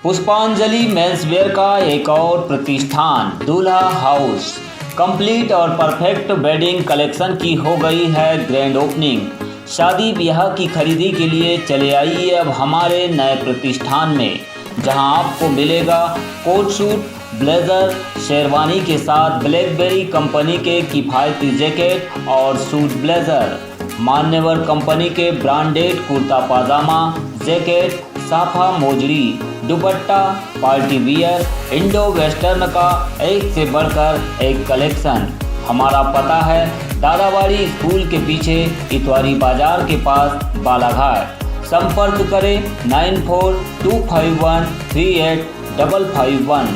पुष्पांजलि मेंसवेयर का एक और प्रतिष्ठान दूल्हा हाउस कंप्लीट और परफेक्ट वेडिंग कलेक्शन की हो गई है ग्रैंड ओपनिंग। शादी ब्याह की खरीदी के लिए चले आइए अब हमारे नए प्रतिष्ठान में, जहां आपको मिलेगा कोट सूट, ब्लेजर, शेरवानी के साथ ब्लैकबेरी कंपनी के किफ़ायती जैकेट और सूट ब्लेजर, मान्यवर कंपनी के ब्रांडेड कुर्ता पाजामा, जैकेट, साफा मोजड़ी, dupatta, party wear, Indo western का एक से बढ़कर एक कलेक्शन। हमारा पता है दादाबाड़ी स्कूल के पीछे इतवारी बाजार के पास बालाघाट। संपर्क करें 9425138551।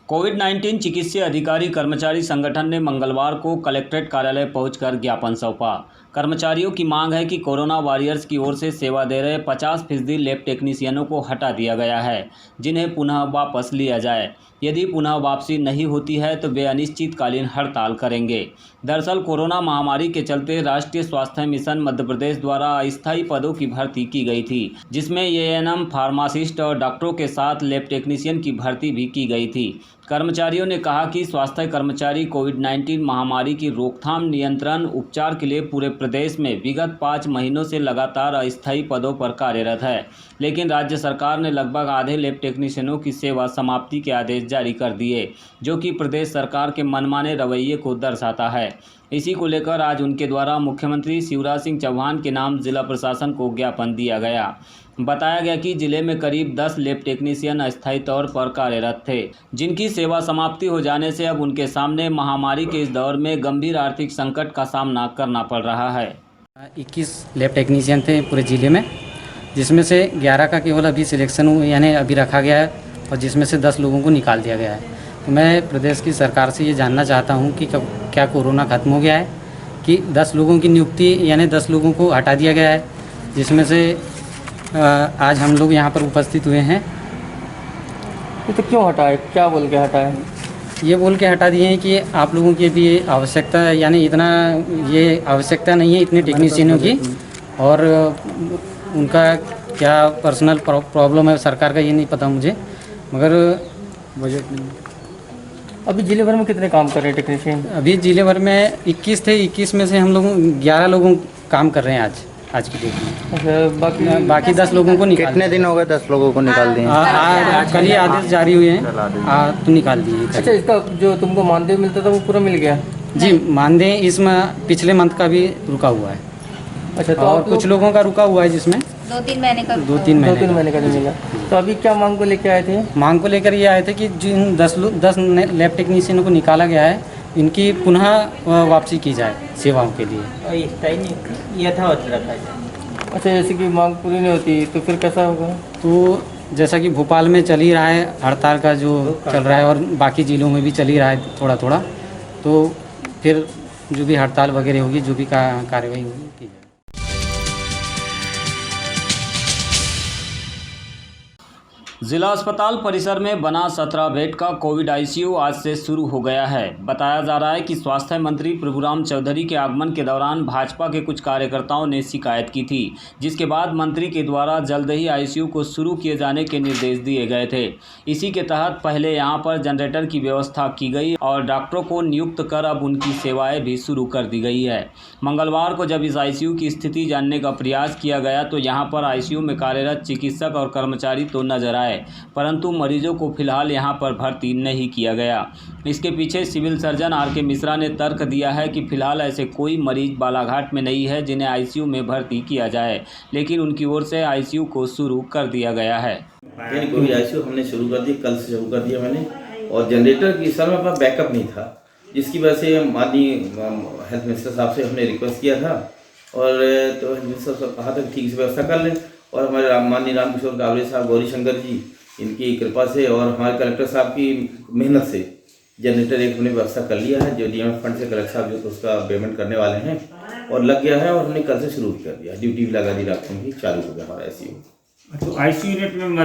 कोविड-19 चिकित्सीय अधिकारी कर्मचारी संगठन ने मंगलवार को कलेक्ट्रेट कार्यालय पहुंचकर ज्ञापन सौंपा। कर्मचारियों की मांग है कि कोरोना वॉरियर्स की ओर से सेवा दे रहे 50% लैब टेक्नीशियनों को हटा दिया गया है, जिन्हें पुनः वापस लिया जाए। यदि पुनः वापसी नहीं होती है तो वे अनिश्चितकालीन हड़ताल करेंगे। दरअसल कोरोना महामारी के चलते राष्ट्रीय स्वास्थ्य मिशन मध्य प्रदेश द्वारा अस्थायी पदों की भर्ती की गई थी, जिसमें एएनएम, फार्मासिस्ट और डॉक्टरों के साथ लैब टेक्नीशियन की भर्ती भी की गई थी। कर्मचारियों ने कहा कि स्वास्थ्य कर्मचारी कोविड-19 महामारी की रोकथाम, नियंत्रण, उपचार के लिए पूरे प्रदेश में विगत 5 महीनों से लगातार अस्थायी पदों पर कार्यरत है, लेकिन राज्य सरकार ने लगभग आधे लैब टेक्नीशियनों की सेवा समाप्ति के आदेश जारी कर दिए, जो कि प्रदेश सरकार के मनमाने रवैये को दर्शाता है। इसी को लेकर आज उनके द्वारा मुख्यमंत्री शिवराज सिंह चौहान के नाम जिला प्रशासन को ज्ञापन दिया गया। बताया गया कि जिले में करीब 10 लैब टेक्नीशियन अस्थायी तौर पर कार्यरत थे, जिनकी सेवा समाप्ति हो जाने से अब उनके सामने महामारी के इस दौर में गंभीर आर्थिक संकट का सामना करना पड़ रहा है। 21 लैब टेक्नीशियन थे पूरे ज़िले में, जिसमें से 11 का केवल अभी सिलेक्शन यानी अभी रखा गया है और जिसमें से 10 लोगों को निकाल दिया गया है। तो मैं प्रदेश की सरकार से ये जानना चाहता हूँ कि क्या कोरोना ख़त्म हो गया है कि 10 लोगों की नियुक्ति यानी 10 लोगों को हटा दिया गया है, जिसमें से आज हम लोग यहाँ पर उपस्थित हुए हैं। ये तो क्यों हटाए, क्या बोल के हटाए? ये बोल के हटा दिए हैं कि आप लोगों की भी आवश्यकता यानी इतना ये आवश्यकता नहीं है इतने टेक्नीशियनों की, और उनका क्या पर्सनल प्रॉब्लम है सरकार का ये नहीं पता मुझे, मगर बजट नहीं। अभी जिले भर में कितने काम कर रहे हैं टेक्नीशियन? अभी जिले भर में 21 थे, 21 में से हम लोग 11 लोगों काम कर रहे हैं आज की डेट में। अच्छा, बाकी 10 लोगों को निकाल। कितने दिन हो गए 10 लोगों को निकाल दिए? कल ही आदेश जारी हुए हैं, तो निकाल दिए। अच्छा, इसका जो तुमको मानदेय मिलता था वो पूरा मिल गया? जी, मानदेय इसमें पिछले मंथ का भी रुका हुआ है। अच्छा, तो और कुछ लोगों का रुका हुआ है जिसमें 2-3 महीने का 2-3 महीने का मिला। तो अभी क्या मांग को लेके आए थे? मांग को लेकर ये आए थे कि जिन 10 लैब टेक्नीशियनों को निकाला गया है, इनकी पुनः वापसी की जाए सेवाओं के लिए। यथावत रखा जाए। अच्छा, जैसे कि मांग पूरी नहीं होती तो फिर कैसा होगा? तो जैसा कि भोपाल में चल ही रहा है हड़ताल का जो चल रहा है, और बाकी ज़िलों में भी चल ही रहा है थोड़ा थोड़ा, तो फिर जो भी हड़ताल वगैरह होगी, जो भी कार्रवाई होगी की जाए। जिला अस्पताल परिसर में बना 17 बेड का कोविड आईसीयू आज से शुरू हो गया है। बताया जा रहा है कि स्वास्थ्य मंत्री प्रभुराम चौधरी के आगमन के दौरान भाजपा के कुछ कार्यकर्ताओं ने शिकायत की थी, जिसके बाद मंत्री के द्वारा जल्द ही आईसीयू को शुरू किए जाने के निर्देश दिए गए थे। इसी के तहत पहले यहां पर जनरेटर की व्यवस्था की गई और डॉक्टरों को नियुक्त कर अब उनकी सेवाएं भी शुरू कर दी गई है। मंगलवार को जब इस आईसीयू की स्थिति जानने का प्रयास किया गया तो यहाँ पर आईसीयू में कार्यरत चिकित्सक और कर्मचारी तो नजर आए, परंतु मरीजों को फिलहाल यहां पर भर्ती नहीं किया गया। इसके पीछे सिविल सर्जन आर.के. मिश्रा ने तर्क दिया है कि फिलहाल ऐसे कोई मरीज बालाघाट में नहीं है जिन्हें आईसीयू में भर्ती किया जाए, लेकिन उनकी ओर से आईसीयू को शुरू कर दिया गया है। कोविड आईसीयू हमने शुरू कर दिया, कल से शुरू कर दिया मैंने, और जनरेटर की सर में पास बैकअप नहीं था, जिसकी वजह से माननीय हेल्थ मिनिस्टर साहब से हमने रिक्वेस्ट किया था, और तो हेल्थ मिनिस्टर साहब कहा था ठीक से व्यवस्था कर लें, और हमारे माननीय रामकिशोर कावरे साहब, गौरी शंकर जी, इनकी कृपा से और हमारे कलेक्टर साहब की मेहनत से जनरेटर एक हमने व्यवस्था कर लिया है, जो डीएम फंड से कलेक्टर साहब जो तो उसका पेमेंट करने वाले हैं, और लग गया है, और हमने कल से शुरू कर दिया, ड्यूटी भी लगा दी, रात में भी चालू हो गया हमारा आईसीयू। तो आईसीयू यूनिट में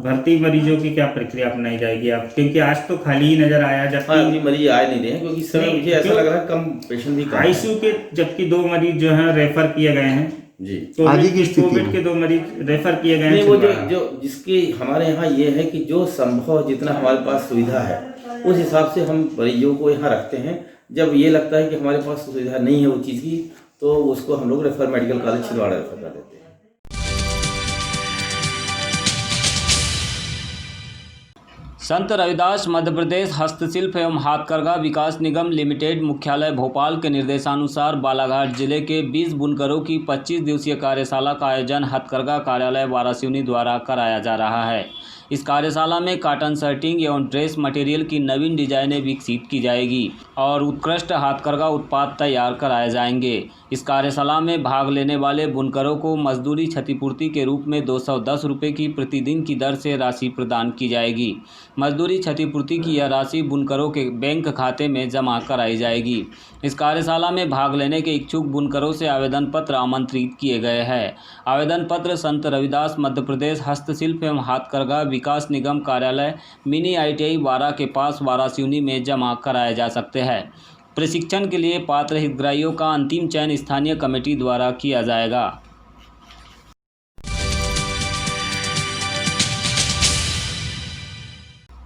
भर्ती मरीजों की क्या प्रक्रिया अपनाई जाएगी आप, क्योंकि आज तो खाली ही नजर आया, हाँ, जबकि अभी मरीज आए नहीं रहे हैं क्योंकि इस समय मुझे ऐसा लग रहा है कम पेशेंट भी कम हैं। आईसीयू के जबकि 2 मरीज जो हैं रेफर किए गए हैं जी। कोविड के 2 मरीज रेफर किए गए नहीं, हैं। वो जो जिसके हमारे यहाँ ये है कि जो संभव जितना हमारे पास सुविधा है उस हिसाब से हम मरीजों को यहाँ रखते हैं। जब ये लगता है कि हमारे पास सुविधा नहीं है वो चीज़ की, तो उसको हम लोग refer medical college Chhindwara refer कर देते हैं। संत रविदास मध्य प्रदेश हस्तशिल्प एवं हाथकरघा विकास निगम लिमिटेड मुख्यालय भोपाल के निर्देशानुसार बालाघाट जिले के 20 बुनकरों की 25 दिवसीय कार्यशाला का आयोजन हथकरघा कार्यालय वारासिवनी द्वारा कराया जा रहा है। इस कार्यशाला में कॉटन शर्टिंग एवं ड्रेस मटेरियल की नवीन डिजाइनें विकसित की जाएगी और उत्कृष्ट हाथकरघा उत्पाद तैयार कराए जाएंगे। इस कार्यशाला में भाग लेने वाले बुनकरों को मजदूरी क्षतिपूर्ति के रूप में 210 रुपये की प्रतिदिन की दर से राशि प्रदान की जाएगी। मजदूरी क्षतिपूर्ति की यह राशि बुनकरों के बैंक खाते में जमा कराई जाएगी। इस कार्यशाला में भाग लेने के इच्छुक बुनकरों से आवेदन पत्र आमंत्रित किए गए हैं। आवेदन पत्र संत रविदास मध्य प्रदेश हस्तशिल्प एवं हाथकरघा विकास निगम कार्यालय मिनी ITI वारा के पास वारासिवनी में जमा कराए जा सकते हैं। प्रशिक्षण के लिए पात्र हितग्राहियों का अंतिम चयन स्थानीय कमेटी द्वारा किया जाएगा।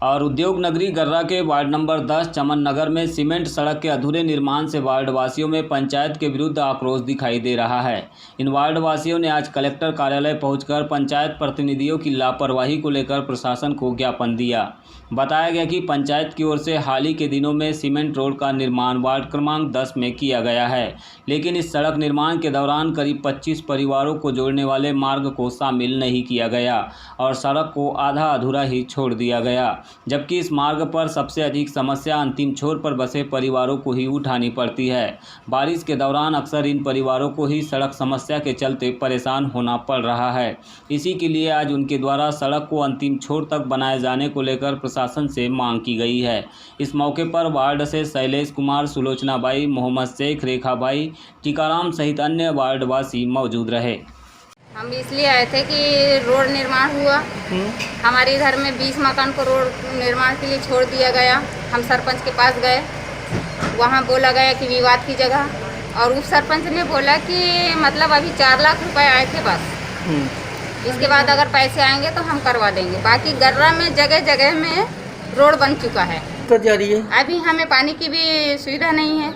और उद्योग नगरी गर्रा के वार्ड नंबर 10 चमन नगर में सीमेंट सड़क के अधूरे निर्माण से वार्ड वासियों में पंचायत के विरुद्ध आक्रोश दिखाई दे रहा है। इन वार्ड वासियों ने आज कलेक्टर कार्यालय पहुंचकर पंचायत प्रतिनिधियों की लापरवाही को लेकर प्रशासन को ज्ञापन दिया। बताया गया कि पंचायत की ओर से हाल ही के दिनों में सीमेंट रोड का निर्माण वार्ड क्रमांक 10 में किया गया है, लेकिन इस सड़क निर्माण के दौरान करीब 25 परिवारों को जोड़ने वाले मार्ग को शामिल नहीं किया गया और सड़क को आधा अधूरा ही छोड़ दिया गया, जबकि इस मार्ग पर सबसे अधिक समस्या अंतिम छोर पर बसे परिवारों को ही उठानी पड़ती है। बारिश के दौरान अक्सर इन परिवारों को ही सड़क समस्या के चलते परेशान होना पड़ रहा है। इसी के लिए आज उनके द्वारा सड़क को अंतिम छोर तक बनाए जाने को लेकर प्रशासन से मांग की गई है। इस मौके पर वार्ड से शैलेश कुमार, सुलोचना बाई, मोहम्मद शेख, रेखा बाई, टीकाराम सहित अन्य वार्डवासी मौजूद रहे। हम इसलिए आए थे कि रोड निर्माण हुआ, हमारे इधर में 20 मकान को रोड निर्माण के लिए छोड़ दिया गया। हम सरपंच के पास गए, वहाँ बोला गया कि विवाद की जगह, और उप सरपंच ने बोला कि मतलब अभी 4 लाख रुपए आए थे बस, इसके बाद अगर पैसे आएंगे तो हम करवा देंगे। बाकी गर्रा में जगह जगह में रोड बन चुका है, जा रही है। अभी हमें पानी की भी सुविधा नहीं है।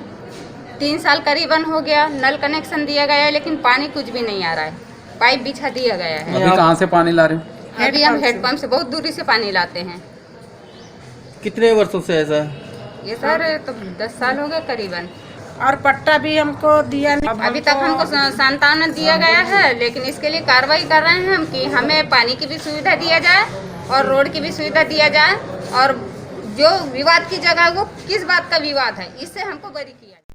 3 साल करीबन हो गया, नल कनेक्शन दिया गया है लेकिन पानी कुछ भी नहीं आ रहा है। पाइप बिछा दिया गया है। अभी कहाँ से पानी ला रहे हो? अभी हम हेडपंप से बहुत दूरी से पानी लाते हैं। कितने वर्षों से ऐसा है? ये सर तो 10 साल हो गए करीबन। और पट्टा भी हमको दिया नहीं। अभी तक हमको सांत्वना दिया गया है, लेकिन इसके लिए कार्रवाई कर रहे हैं हम कि हमें पानी की भी सुविधा दिया जाए और रोड की भी सुविधा दिया जाए, और जो विवाद की जगह वो किस बात का विवाद है इससे हमको बरी किया जाए।